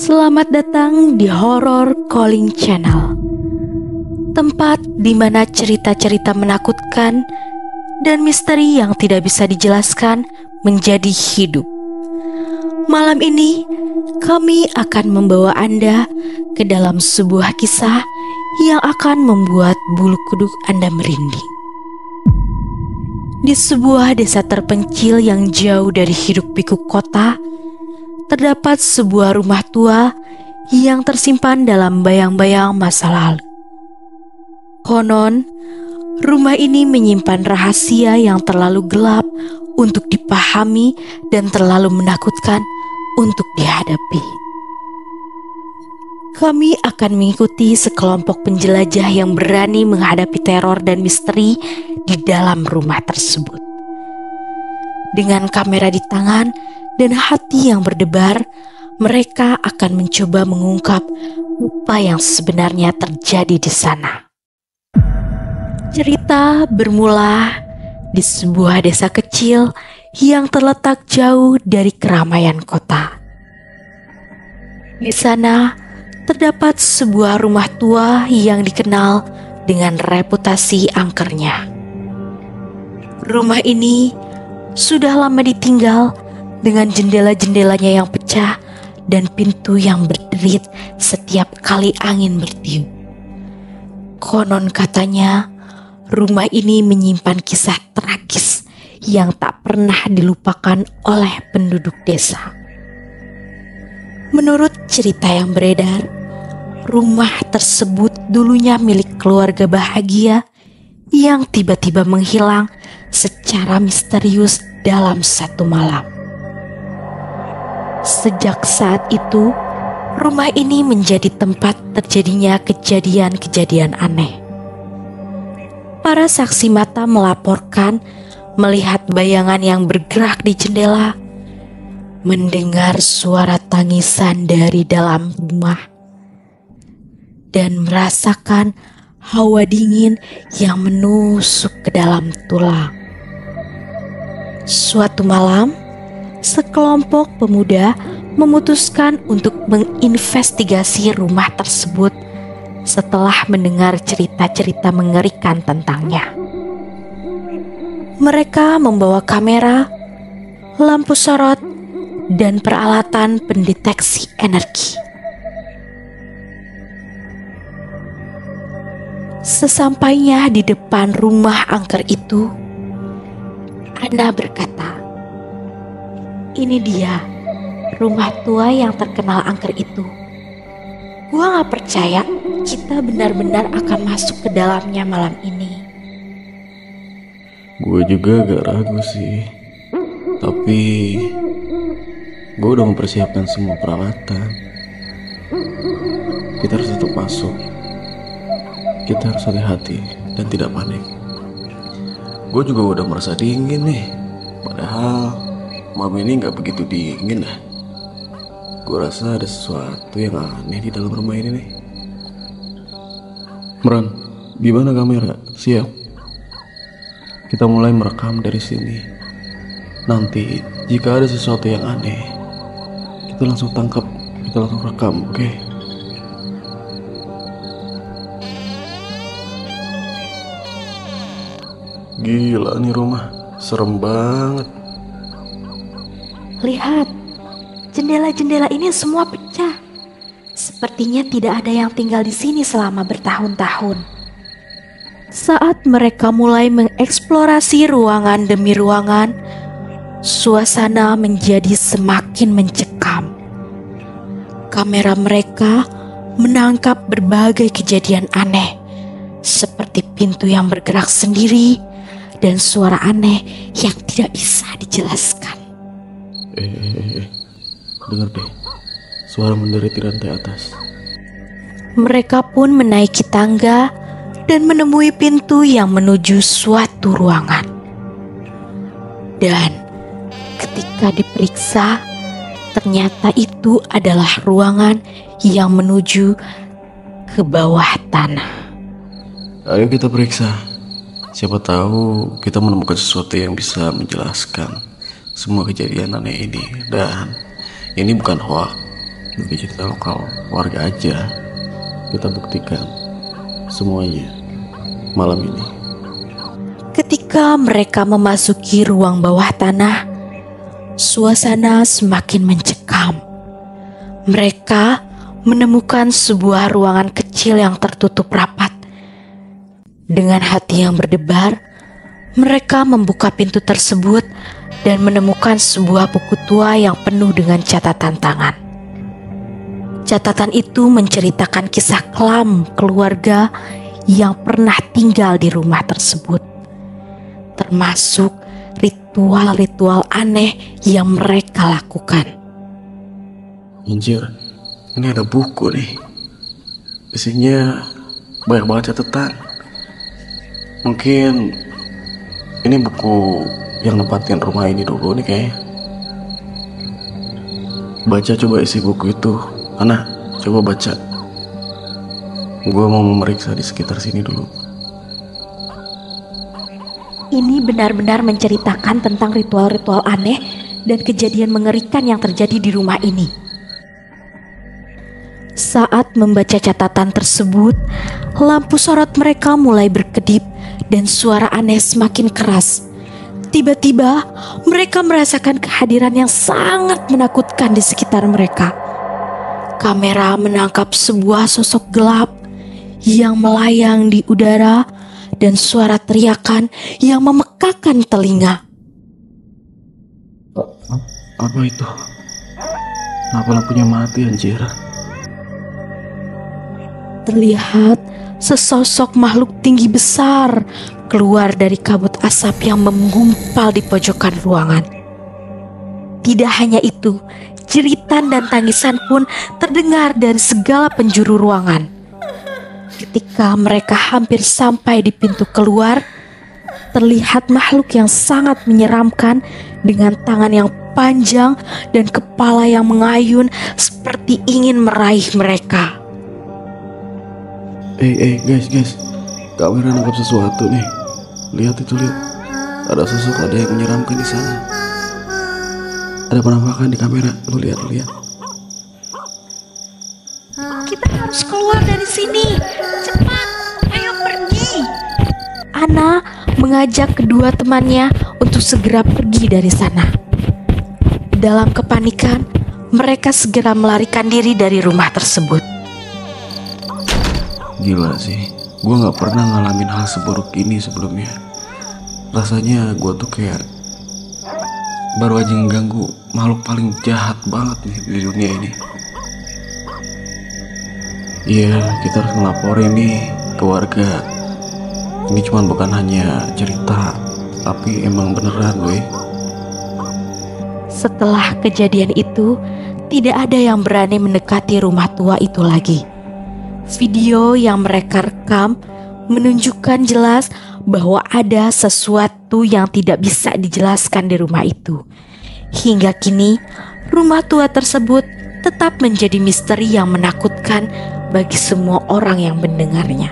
Selamat datang di Horror Calling Channel, tempat di mana cerita-cerita menakutkan dan misteri yang tidak bisa dijelaskan menjadi hidup. Malam ini kami akan membawa Anda ke dalam sebuah kisah yang akan membuat bulu kuduk Anda merinding. Di sebuah desa terpencil yang jauh dari hiruk-pikuk kota, terdapat sebuah rumah tua yang tersimpan dalam bayang-bayang masa lalu. Konon, rumah ini menyimpan rahasia yang terlalu gelap untuk dipahami dan terlalu menakutkan untuk dihadapi. Kami akan mengikuti sekelompok penjelajah yang berani menghadapi teror dan misteri di dalam rumah tersebut. Dengan kamera di tangan dan hati yang berdebar, mereka akan mencoba mengungkap apa yang sebenarnya terjadi di sana. Cerita bermula di sebuah desa kecil yang terletak jauh dari keramaian kota. Di sana terdapat sebuah rumah tua yang dikenal dengan reputasi angkernya. Rumah ini sudah lama ditinggal dengan jendela-jendelanya yang pecah dan pintu yang berderit setiap kali angin bertiup. Konon katanya, rumah ini menyimpan kisah tragis yang tak pernah dilupakan oleh penduduk desa. Menurut cerita yang beredar, rumah tersebut dulunya milik keluarga bahagia yang tiba-tiba menghilang secara misterius dalam satu malam. Sejak saat itu, rumah ini menjadi tempat terjadinya kejadian-kejadian aneh. Para saksi mata melaporkan melihat bayangan yang bergerak di jendela, mendengar suara tangisan dari dalam rumah, dan merasakan hawa dingin yang menusuk ke dalam tulang. Suatu malam, sekelompok pemuda memutuskan untuk menginvestigasi rumah tersebut setelah mendengar cerita-cerita mengerikan tentangnya. Mereka membawa kamera, lampu sorot, dan peralatan pendeteksi energi. Sesampainya di depan rumah angker itu, Ana berkata, "Ini dia, rumah tua yang terkenal angker itu. Gua gak percaya kita benar-benar akan masuk ke dalamnya malam ini." Gue juga agak ragu sih, tapi gue udah mempersiapkan semua peralatan. Kita harus tetap masuk. Kita harus hati-hati dan tidak panik. Gue juga udah merasa dingin nih, padahal malam ini gak begitu dingin lah. Gue rasa ada sesuatu yang aneh di dalam rumah ini nih. Meran, gimana kamera? Siap? Kita mulai merekam dari sini. Nanti jika ada sesuatu yang aneh, kita langsung tangkap, kita langsung rekam, oke? Gila nih rumah, serem banget. Lihat, jendela-jendela ini semua pecah. Sepertinya tidak ada yang tinggal di sini selama bertahun-tahun. Saat mereka mulai mengeksplorasi ruangan demi ruangan, suasana menjadi semakin mencekam. Kamera mereka menangkap berbagai kejadian aneh, seperti pintu yang bergerak sendiri dan suara aneh yang tidak bisa dijelaskan. Dengar deh, suara menderit di lantai atas. Mereka pun menaiki tangga dan menemui pintu yang menuju suatu ruangan. Dan ketika diperiksa, ternyata itu adalah ruangan yang menuju ke bawah tanah. Ayo kita periksa. Siapa tahu kita menemukan sesuatu yang bisa menjelaskan semua kejadian aneh ini. Dan ini bukan hoax, Bagi cerita lokal warga aja, kita buktikan semuanya malam ini. Ketika mereka memasuki ruang bawah tanah, suasana semakin mencekam. Mereka menemukan sebuah ruangan kecil yang tertutup rapat. Dengan hati yang berdebar, mereka membuka pintu tersebut dan menemukan sebuah buku tua yang penuh dengan catatan tangan. Catatan itu menceritakan kisah kelam keluarga yang pernah tinggal di rumah tersebut, termasuk ritual-ritual aneh yang mereka lakukan. Anjir, ini ada buku nih. Isinya banyak banget catatan. Mungkin ini buku yang nempatin rumah ini dulu nih kayaknya. Baca coba isi buku itu. Ana, coba baca. Gue mau memeriksa di sekitar sini dulu. Ini benar-benar menceritakan tentang ritual-ritual aneh dan kejadian mengerikan yang terjadi di rumah ini. Saat membaca catatan tersebut, lampu sorot mereka mulai berkedip dan suara aneh semakin keras. Tiba-tiba, mereka merasakan kehadiran yang sangat menakutkan di sekitar mereka. Kamera menangkap sebuah sosok gelap yang melayang di udara dan suara teriakan yang memekakan telinga. Apa itu? Kenapa lampunya mati, anjir? Terlihat sesosok makhluk tinggi besar keluar dari kabut asap yang menggumpal di pojokan ruangan. Tidak hanya itu, jeritan dan tangisan pun terdengar dari segala penjuru ruangan. Ketika mereka hampir sampai di pintu keluar, terlihat makhluk yang sangat menyeramkan dengan tangan yang panjang dan kepala yang mengayun seperti ingin meraih mereka. Guys, kamera nangkap sesuatu nih. Lihat itu, lihat. Ada sosok, ada yang menyeramkan di sana. Ada penampakan di kamera. Lu lihat. Kita harus keluar dari sini. Cepat, ayo pergi. Ana mengajak kedua temannya untuk segera pergi dari sana. Dalam kepanikan, mereka segera melarikan diri dari rumah tersebut. Gila sih, gue gak pernah ngalamin hal seburuk ini sebelumnya. Rasanya gue tuh kayak baru aja ngeganggu makhluk paling jahat banget nih di dunia ini. Iya, kita harus ngelaporin nih ke warga. Ini cuma bukan hanya cerita, tapi emang beneran weh. Setelah kejadian itu, tidak ada yang berani mendekati rumah tua itu lagi. Video yang mereka rekam menunjukkan jelas bahwa ada sesuatu yang tidak bisa dijelaskan di rumah itu. Hingga kini, rumah tua tersebut tetap menjadi misteri yang menakutkan bagi semua orang yang mendengarnya.